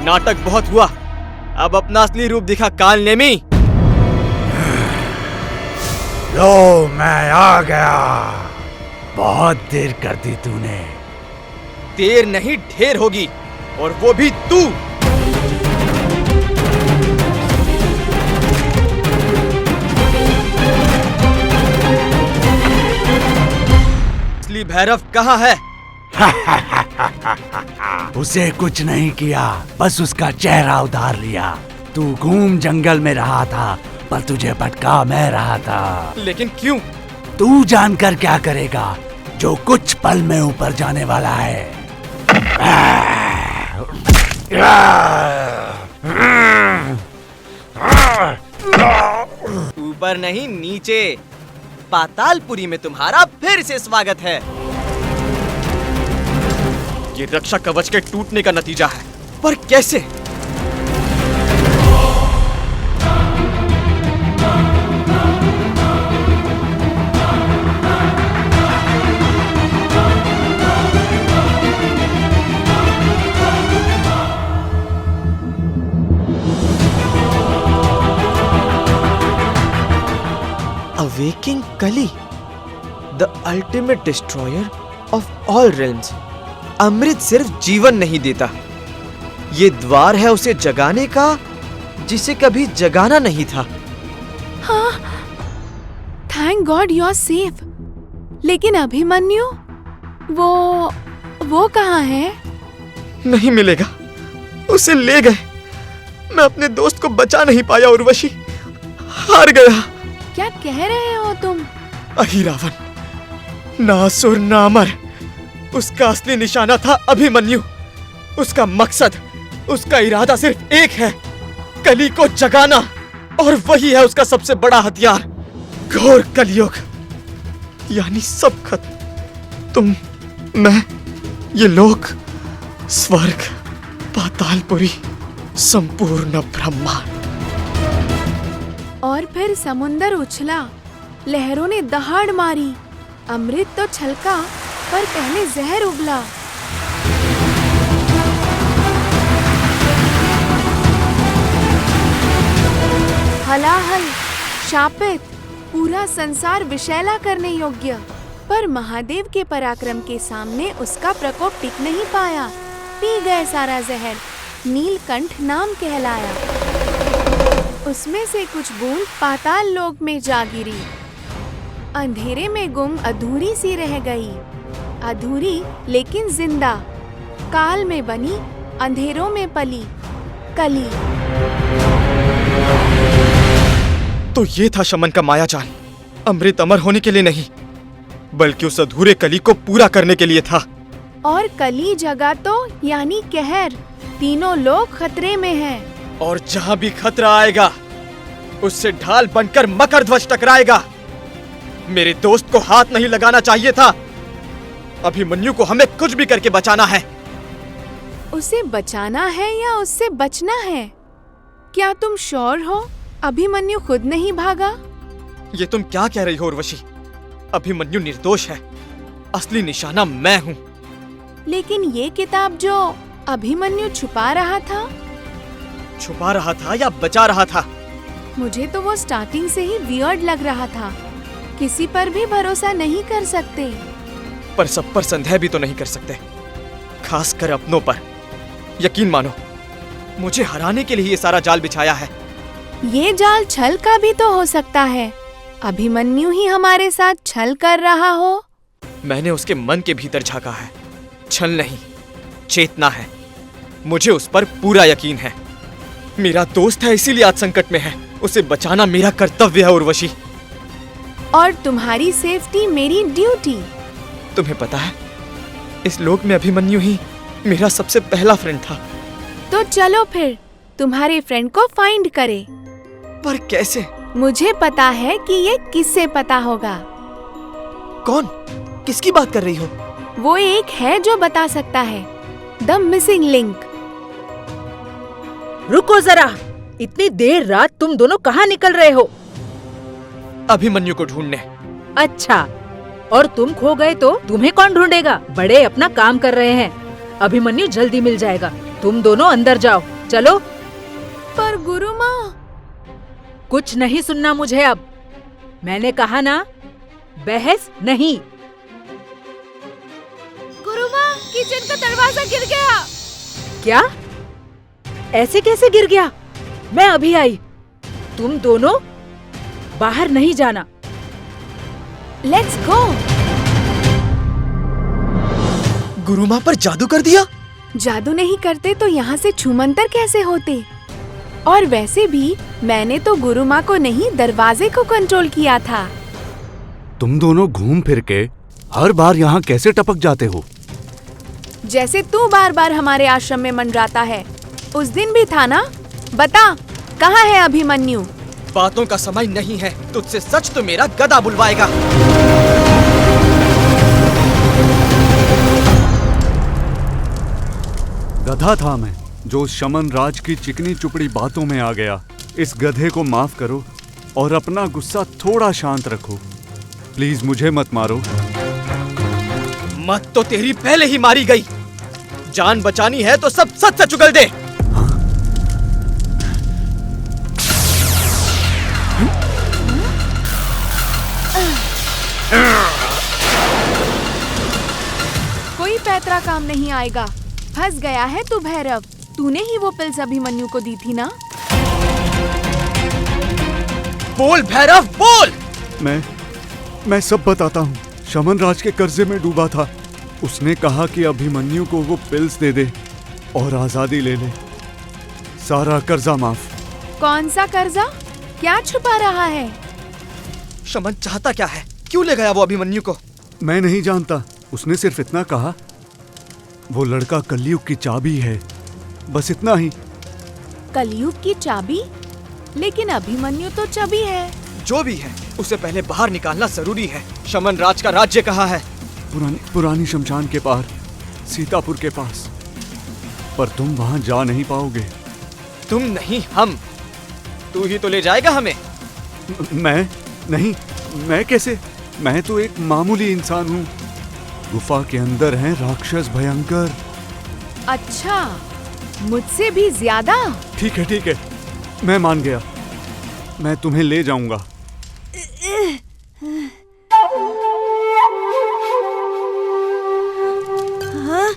नाटक बहुत हुआ, अब अपना असली रूप दिखा काल नेमी। लो मैं आ गया। बहुत देर कर दी तूने। देर नहीं ढेर होगी, और वो भी तू। असली भैरव कहाँ है? उसे कुछ नहीं किया, बस उसका चेहरा उतार लिया। तू घूम जंगल में रहा था, पर तुझे भटका मैं रहा था। लेकिन क्यों? तू जानकर क्या करेगा, जो कुछ पल में ऊपर जाने वाला है। ऊपर नहीं, नीचे पातालपुरी में तुम्हारा फिर से स्वागत है। ये रक्षा कवच के टूटने का नतीजा है, पर कैसे? Awaking Kali, the ultimate destroyer of all realms. अमृत सिर्फ जीवन नहीं देता, ये द्वार है उसे जगाने का जिसे कभी जगाना नहीं था। हाँ, thank God you are safe. लेकिन अभिमन्यु, वो कहाँ है? नहीं मिलेगा, उसे ले गए। मैं अपने दोस्त को बचा नहीं पाया उर्वशी, हार गया। क्या कह रहे हो तुम? अहिरावण, ना असुर ना अमर, उसका असली निशाना था अभिमन्यु। उसका मकसद, उसका इरादा सिर्फ एक है, कली को जगाना, और वही है उसका सबसे बड़ा हथियार। घोर कलयुग, यानी सब खत्म। तुम, मैं, ये लोक, स्वर्ग, पातालपुरी, संपूर्ण ब्रह्मांड। और फिर समुंदर उछला, लहरों ने दहाड़ मारी, अमृत तो छलका, पर पहले जहर उगला। हलाहल, शापित, पूरा संसार विषैला करने योग्य। पर महादेव के पराक्रम के सामने उसका प्रकोप टिक नहीं पाया। पी गए सारा जहर, नीलकंठ नाम कहलाया। उसमें से कुछ बूंद पाताल लोक में जा गिरी, अंधेरे में गुम अधूरी सी रह गई। अधूरी लेकिन जिंदा, काल में बनी, अंधेरों में पली, कली। तो ये था शमन का मायाजाल। अमृत अमर होने के लिए नहीं, बल्कि उस अधूरे कली को पूरा करने के लिए था। और कली जगा तो यानी कहर, तीनों लोग खतरे में हैं। और जहाँ भी खतरा आएगा, उससे ढाल बनकर मकरध्वज टकराएगा। मेरे दोस्त को हाथ नहीं लगाना चाहिए था। अभिमन्यु को हमें कुछ भी करके बचाना है। उसे बचाना है या उससे बचना है? क्या तुम श्योर हो अभिमन्यु खुद नहीं भागा? ये तुम क्या कह रही हो उर्वशी? अभिमन्यु निर्दोष है, असली निशाना मैं हूँ। लेकिन ये किताब जो अभिमन्यु छुपा रहा था या बचा रहा था? मुझे तो वो स्टार्टिंग से ही वियर्ड लग रहा था। किसी पर भी भरोसा नहीं कर सकते। पर सब पर संदेह भी तो नहीं कर सकते, खासकर अपनों पर। यकीन मानो, मुझे हराने के लिए ये सारा जाल बिछाया है। ये जाल छल का भी तो हो सकता है। अभिमन्यु ही हमारे साथ छल कर रहा हो। मैंने उसके मन के भीतर झांका है। छल नहीं, चेतना है। मुझे उस पर पूरा यकीन है। मेरा दोस्त है, इसीलिए आज संकट में है। उसे बचाना मेरा कर्तव्य है उर्वशी। और तुम्हारी सेफ्टी मेरी ड्यूटी। तुम्हें पता है, इस लोक में अभिमन्यु ही मेरा सबसे पहला फ्रेंड था। तो चलो फिर तुम्हारे फ्रेंड को फाइंड करे। पर कैसे? मुझे पता है कि ये किससे पता होगा। कौन? किसकी बात कर रही हो? वो एक है जो बता सकता है, द मिसिंग लिंक। रुको जरा, इतनी देर रात तुम दोनों कहाँ निकल रहे हो? अभिमन्यु को ढूंढने। अच्छा, और तुम खो गए तो तुम्हें कौन ढूंढेगा? बड़े अपना काम कर रहे हैं। अभिमन्यु जल्दी मिल जाएगा। तुम दोनों अंदर जाओ। चलो। पर गुरु माँ। कुछ नहीं सुनना मुझे अब। मैंने कहा ना, बहस नहीं। गुरु माँ, किचन का दरवाजा गिर गया। क्या? ऐसे कैसे गिर गया? मैं अभी आई। तुम दोनों बाहर नहीं जाना। Let's go. गुरु माँ पर जादू कर दिया? जादू नहीं करते तो यहाँ से छूमंतर कैसे होते? और वैसे भी मैंने तो गुरु माँ को नहीं, दरवाजे को कंट्रोल किया था। तुम दोनों घूम फिर के हर बार यहाँ कैसे टपक जाते हो? जैसे तू बार बार हमारे आश्रम में मंडराता है। उस दिन भी था ना? बता, कहाँ है अभिमन्यु? बातों का समय नहीं है। तुझसे सच तो मेरा गधा बुलवाएगा। गधा था मैं, जो शमन राज की चिकनी चुपड़ी बातों में आ गया। इस गधे को माफ करो और अपना गुस्सा थोड़ा शांत रखो। प्लीज मुझे मत मारो। मत तो तेरी पहले ही मारी गई। जान बचानी है तो सब सच सच उगल दे। कोई पैतरा काम नहीं आएगा। फंस गया है तू भैरव। तूने ही वो पिल्स अभिमन्यु को दी थी ना? बोल भैरव, बोल। मैं सब बताता हूँ। शमन राज के कर्जे में डूबा था। उसने कहा कि अभिमन्यु को वो पिल्स दे दे और आजादी ले ले। सारा कर्जा माफ। कौन सा कर्जा? क्या छुपा रहा है? शमन चाहता क्या है? क्यों ले गया वो अभिमन्यु को? मैं नहीं जानता। उसने सिर्फ इतना कहा, वो लड़का कलयुग की चाबी है, बस इतना ही। कलयुग की चाबी? लेकिन अभिमन्यु तो चाबी है। जो भी है, उसे पहले बाहर निकालना जरूरी है। शमन राज का राज्य कहाँ है? पुरानी शमशान के पार, सीतापुर के पास। पर तुम वहां जा नहीं पाओगे। तुम नहीं, हम। तू ही तो ले जाएगा हमें। मैं नहीं। मैं कैसे? मैं तो एक मामूली इंसान हूँ। गुफा के अंदर हैं राक्षस भयंकर। अच्छा, मुझसे भी ज्यादा? ठीक है, मैं मान गया। मैं तुम्हें ले जाऊंगा। हाँ?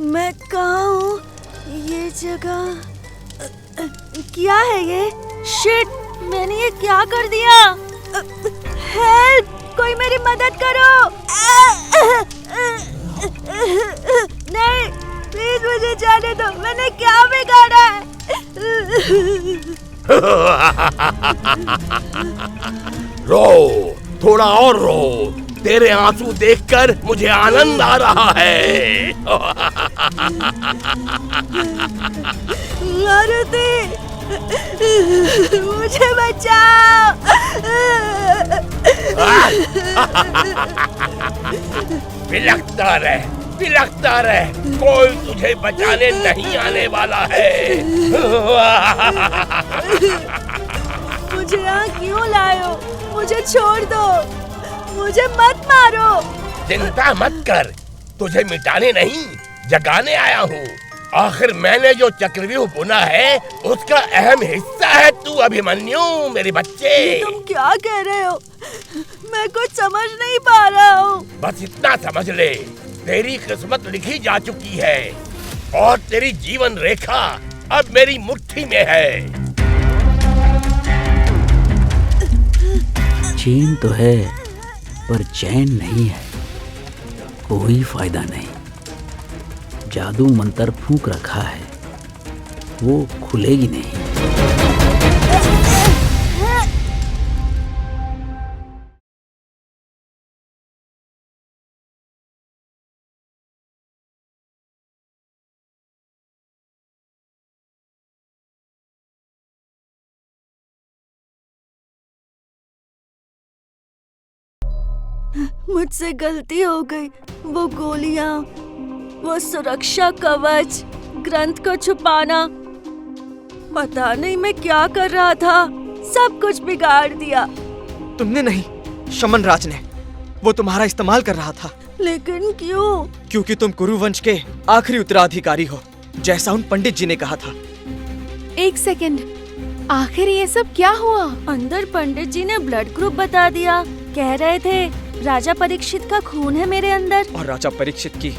मैं कहाँ हूँ? ये जगह क्या है ये? शिट! मैंने ये क्या कर दिया? हेल्प! कोई मेरी मदद करो! नहीं, प्लीज मुझे जाने दो। मैंने क्या बिगाड़ा है? रो, थोड़ा और रो। तेरे आंसू देखकर मुझे आनंद आ रहा है। मारुति, मुझे बचाओ। बिलखता रह, कोई तुझे बचाने नहीं आने वाला है। मुझे यहाँ क्यों लाए हो? मुझे छोड़ दो, मुझे मत मारो। चिंता मत कर, तुझे मिटाने नहीं, जगाने आया हूँ। आखिर मैंने जो चक्रव्यूह बुना है, उसका अहम हिस्सा है तू अभिमन्यु, मेरे बच्चे। तुम क्या कह रहे हो? मैं कुछ समझ नहीं पा रहा हूँ। बस इतना समझ ले, तेरी किस्मत लिखी जा चुकी है और तेरी जीवन रेखा अब मेरी मुट्ठी में है। चैन तो है, पर चैन नहीं है। कोई फायदा नहीं। जादू मंत्र फूंक रखा है, वो खुलेगी नहीं। मुझसे गलती हो गई। वो गोलियां, वो सुरक्षा कवच, ग्रंथ को छुपाना, पता नहीं मैं क्या कर रहा था। सब कुछ बिगाड़ दिया। तुमने नहीं, शमन राज ने। वो तुम्हारा इस्तेमाल कर रहा था। लेकिन क्यों? क्योंकि तुम कुरुवंश के आखिरी उत्तराधिकारी हो। जैसा उन पंडित जी ने कहा था। एक सेकंड, आखिर ये सब क्या हुआ? अंदर पंडित जी ने ब्लड ग्रुप बता दिया। कह रहे थे राजा परीक्षित का खून है मेरे अंदर। और राजा परीक्षित की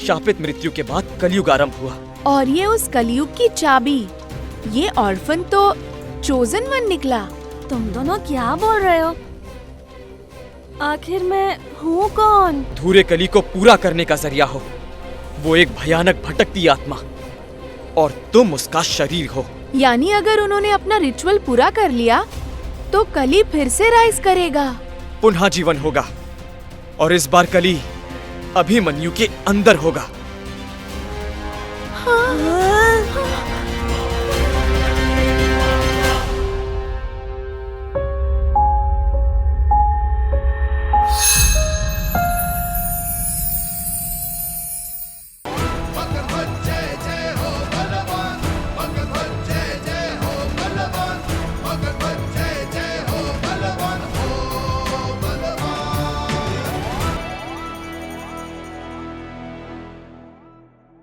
शापित मृत्यु के बाद कलयुग आरंभ हुआ। और ये उस कलयुग की चाबी। ये ऑर्फन तो चोजन वन निकला। तुम दोनों क्या बोल रहे हो? आखिर मैं हूँ कौन? धूरे कली को पूरा करने का जरिया हो। वो एक भयानक भटकती आत्मा और तुम उसका शरीर हो। यानी अगर उन्होंने अपना रिचुअल पूरा कर लिया तो कली फिर से राइज करेगा। पुनः जीवन होगा और इस बार कली अभिमन्यु के अंदर होगा।